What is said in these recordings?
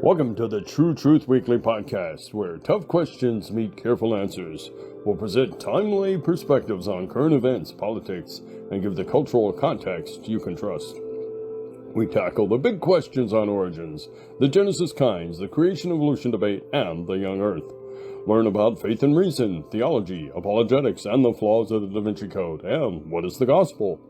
Welcome to the True Truth Weekly podcast, where tough questions meet careful answers. We'll present timely perspectives on current events, politics, and give the cultural context you can trust. We tackle the big questions on origins, the genesis kinds, the creation-evolution debate, and the young earth. Learn about faith and reason, theology, apologetics, and the flaws of the Da Vinci Code, and what is the gospel.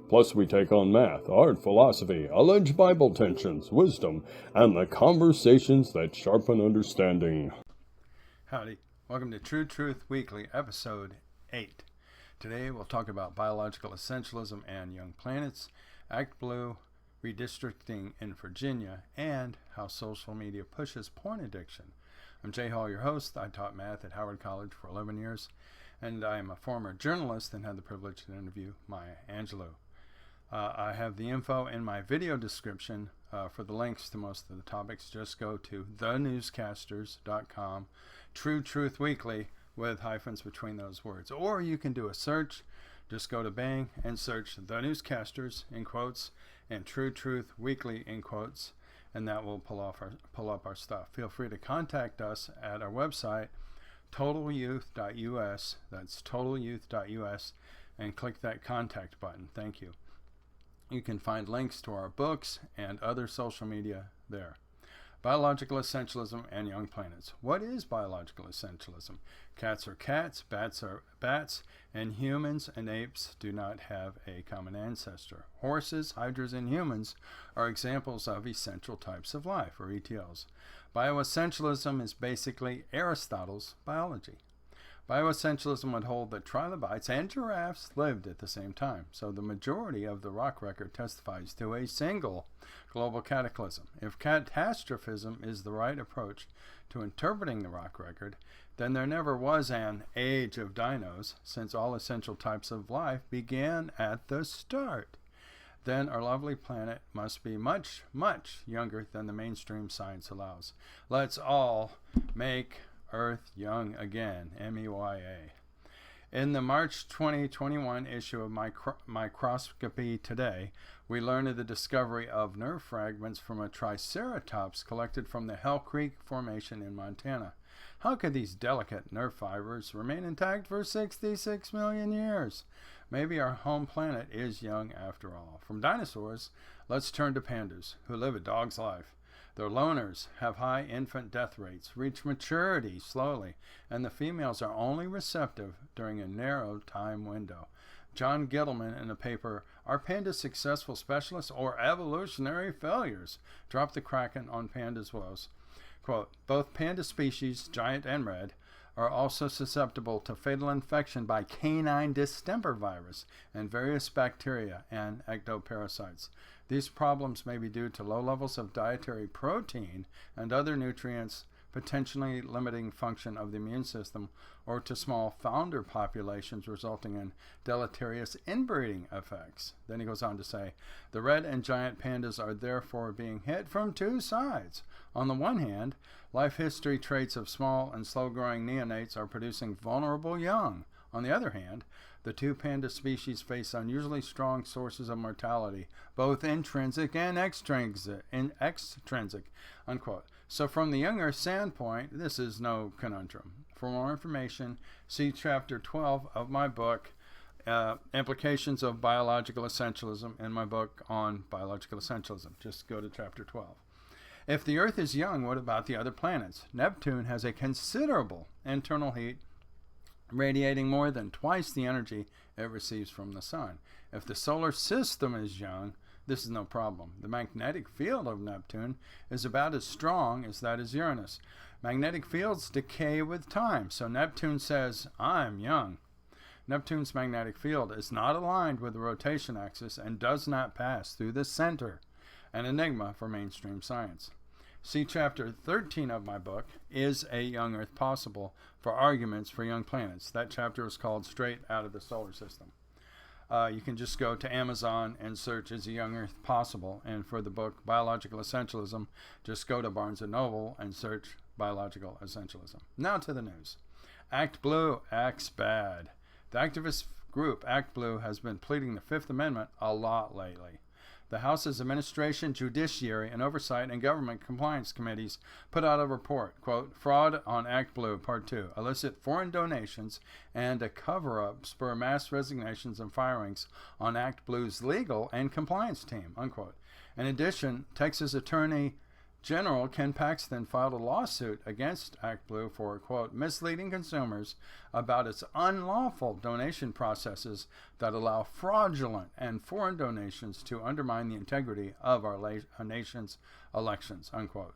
Plus, we take on math, art, philosophy, alleged Bible tensions, wisdom, and the conversations that sharpen understanding. Howdy. Welcome to True Truth Weekly, Episode 8. Today, we'll talk about biological essentialism and young planets, Act Blue, redistricting in Virginia, and how social media pushes porn addiction. I'm Jay Hall, your host. I taught math at Howard College for 11 years, and I am a former journalist and had the privilege to interview Maya Angelou. I have the info in my video description for the links to most of the topics. Just go to thenewscasters.com, True Truth Weekly, with hyphens between those words. Or you can do a search. Just go to Bing and search The Newscasters in quotes and True Truth Weekly in quotes, and that will pull up our stuff. Feel free to contact us at our website, totalyouth.us. That's totalyouth.us, and click that contact button. Thank you. You can find links to our books and other social media there. Biological Essentialism and Young Planets. What is biological essentialism? Cats are cats, bats are bats, and humans and apes do not have a common ancestor. Horses, hydras, and humans are examples of essential types of life, or ETLs. Bio-essentialism is basically Aristotle's biology. Bio-essentialism would hold that trilobites and giraffes lived at the same time, so the majority of the rock record testifies to a single global cataclysm. If catastrophism is the right approach to interpreting the rock record, then there never was an age of dinos, since all essential types of life began at the start. Then our lovely planet must be much, much younger than the mainstream science allows. Let's all make Earth young again, MEYA. In the March 2021 issue of Microscopy Today, we learned of the discovery of nerve fragments from a triceratops collected from the Hell Creek Formation in Montana. How could these delicate nerve fibers remain intact for 66 million years? Maybe our home planet is young after all. From dinosaurs, let's turn to pandas, who live a dog's life. Their loners have high infant death rates, reach maturity slowly, and the females are only receptive during a narrow time window. John Gittleman in the paper, Are Pandas Successful Specialists or Evolutionary Failures? Dropped the Kraken on Pandas' woes. Quote, both panda species, giant and red, are also susceptible to fatal infection by canine distemper virus and various bacteria and ectoparasites. These problems may be due to low levels of dietary protein and other nutrients, potentially limiting function of the immune system, or to small founder populations resulting in deleterious inbreeding effects. Then he goes on to say, the red and giant pandas are therefore being hit from two sides. On the one hand, life history traits of small and slow-growing neonates are producing vulnerable young. On the other hand, the two panda species face unusually strong sources of mortality, both intrinsic and extrinsic, unquote. So from the younger standpoint, this is no conundrum. For more information, see Chapter 12 of my book, Implications of Biological Essentialism, in my book on Biological Essentialism. Just go to Chapter 12. If the Earth is young, what about the other planets? Neptune has a considerable internal heat, radiating more than twice the energy it receives from the sun. If the solar system is young, this is no problem. The magnetic field of Neptune is about as strong as that of Uranus. Magnetic fields decay with time, so Neptune says, I'm young. Neptune's magnetic field is not aligned with the rotation axis and does not pass through the center, an enigma for mainstream science. See Chapter 13 of my book, Is a Young Earth Possible? For Arguments for Young Planets. That chapter is called Straight Out of the Solar System. You can just go to Amazon and search Is a Young Earth Possible? And for the book Biological Essentialism, just go to Barnes & Noble and search Biological Essentialism. Now to the news. Act Blue acts bad. The activist group Act Blue has been pleading the Fifth Amendment a lot lately. The House's Administration, Judiciary, and Oversight and Government Compliance Committees put out a report, quote, Fraud on Act Blue, Part 2, illicit foreign donations and a cover-up spur mass resignations and firings on Act Blue's legal and compliance team, unquote. In addition, Texas Attorney General Ken Paxton filed a lawsuit against Act Blue for, quote, misleading consumers about its unlawful donation processes that allow fraudulent and foreign donations to undermine the integrity of our nation's elections, unquote.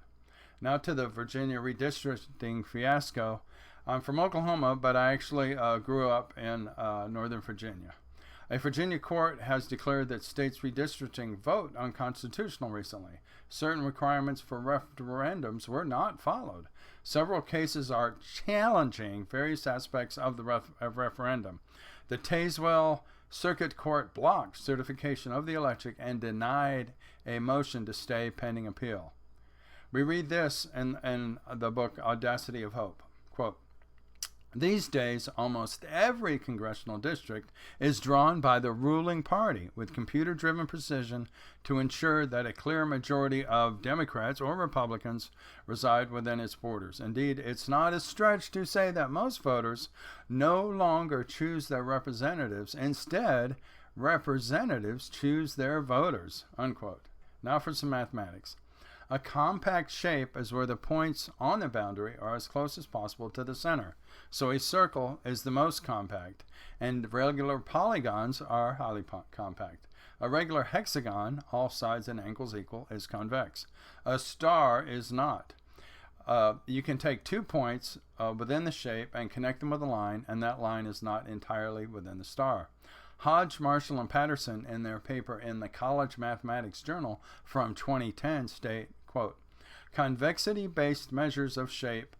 Now to the Virginia redistricting fiasco. I'm from Oklahoma, but I actually grew up in Northern Virginia. A Virginia court has declared that states' redistricting vote unconstitutional recently. Certain requirements for referendums were not followed. Several cases are challenging various aspects of the referendum. The Tazewell Circuit Court blocked certification of the election and denied a motion to stay pending appeal. We read this in the book Audacity of Hope. Quote, these days, almost every congressional district is drawn by the ruling party with computer-driven precision to ensure that a clear majority of Democrats or Republicans reside within its borders. Indeed, it's not a stretch to say that most voters no longer choose their representatives. Instead, representatives choose their voters, unquote. Now for some mathematics. A compact shape is where the points on the boundary are as close as possible to the center. So a circle is the most compact, and regular polygons are highly compact. A regular hexagon, all sides and angles equal, is convex. A star is not. You can take 2 points within the shape and connect them with a line, and that line is not entirely within the star. Hodge, Marshall, and Patterson, in their paper in the College Mathematics Journal from 2010, state, quote, convexity-based measures of shape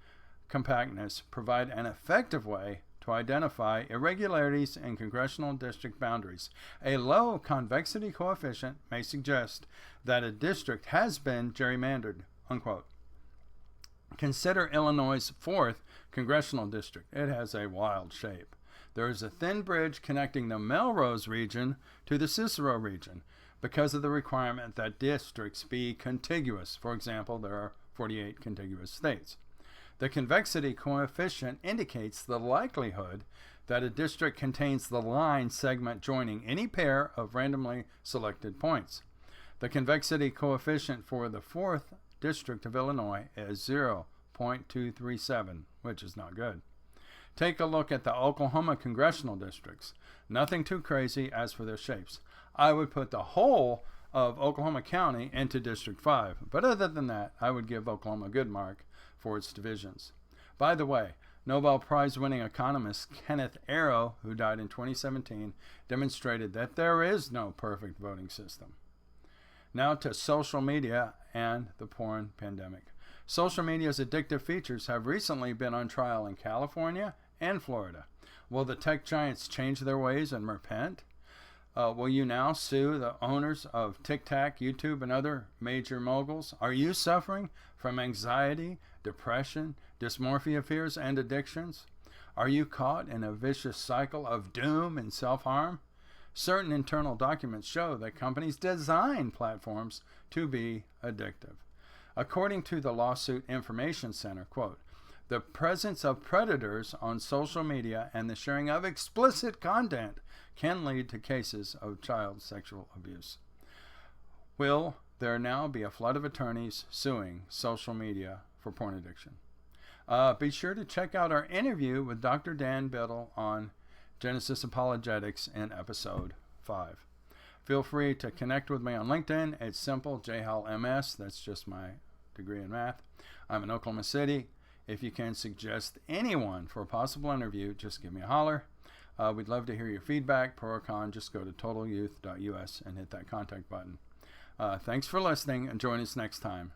compactness provide an effective way to identify irregularities in congressional district boundaries. A low convexity coefficient may suggest that a district has been gerrymandered, unquote. Consider Illinois' 4th congressional district. It has a wild shape. There is a thin bridge connecting the Melrose region to the Cicero region because of the requirement that districts be contiguous. For example, there are 48 contiguous states. The convexity coefficient indicates the likelihood that a district contains the line segment joining any pair of randomly selected points. The convexity coefficient for the 4th district of Illinois is 0.237, which is not good. Take a look at the Oklahoma congressional districts. Nothing too crazy as for their shapes. I would put the whole of Oklahoma County into District 5, but other than that, I would give Oklahoma a good mark for its divisions. By the way, Nobel Prize-winning economist Kenneth Arrow, who died in 2017, demonstrated that there is no perfect voting system. Now to social media and the porn pandemic. Social media's addictive features have recently been on trial in California and Florida. Will the tech giants change their ways and repent? Will you now sue the owners of TikTok, YouTube, and other major moguls? Are you suffering from anxiety, depression, dysmorphia fears, and addictions? Are you caught in a vicious cycle of doom and self-harm? Certain internal documents show that companies design platforms to be addictive. According to the Lawsuit Information Center, quote, the presence of predators on social media and the sharing of explicit content can lead to cases of child sexual abuse. Will there now be a flood of attorneys suing social media for porn addiction? Be sure to check out our interview with Dr. Dan Biddle on Genesis Apologetics in episode 5. Feel free to connect with me on LinkedIn. It's simple, JHALMS. That's just my degree in math. I'm in Oklahoma City. If you can suggest anyone for a possible interview, just give me a holler. We'd love to hear your feedback. Pro or con, just go to totalyouth.us and hit that contact button. Thanks for listening, and join us next time.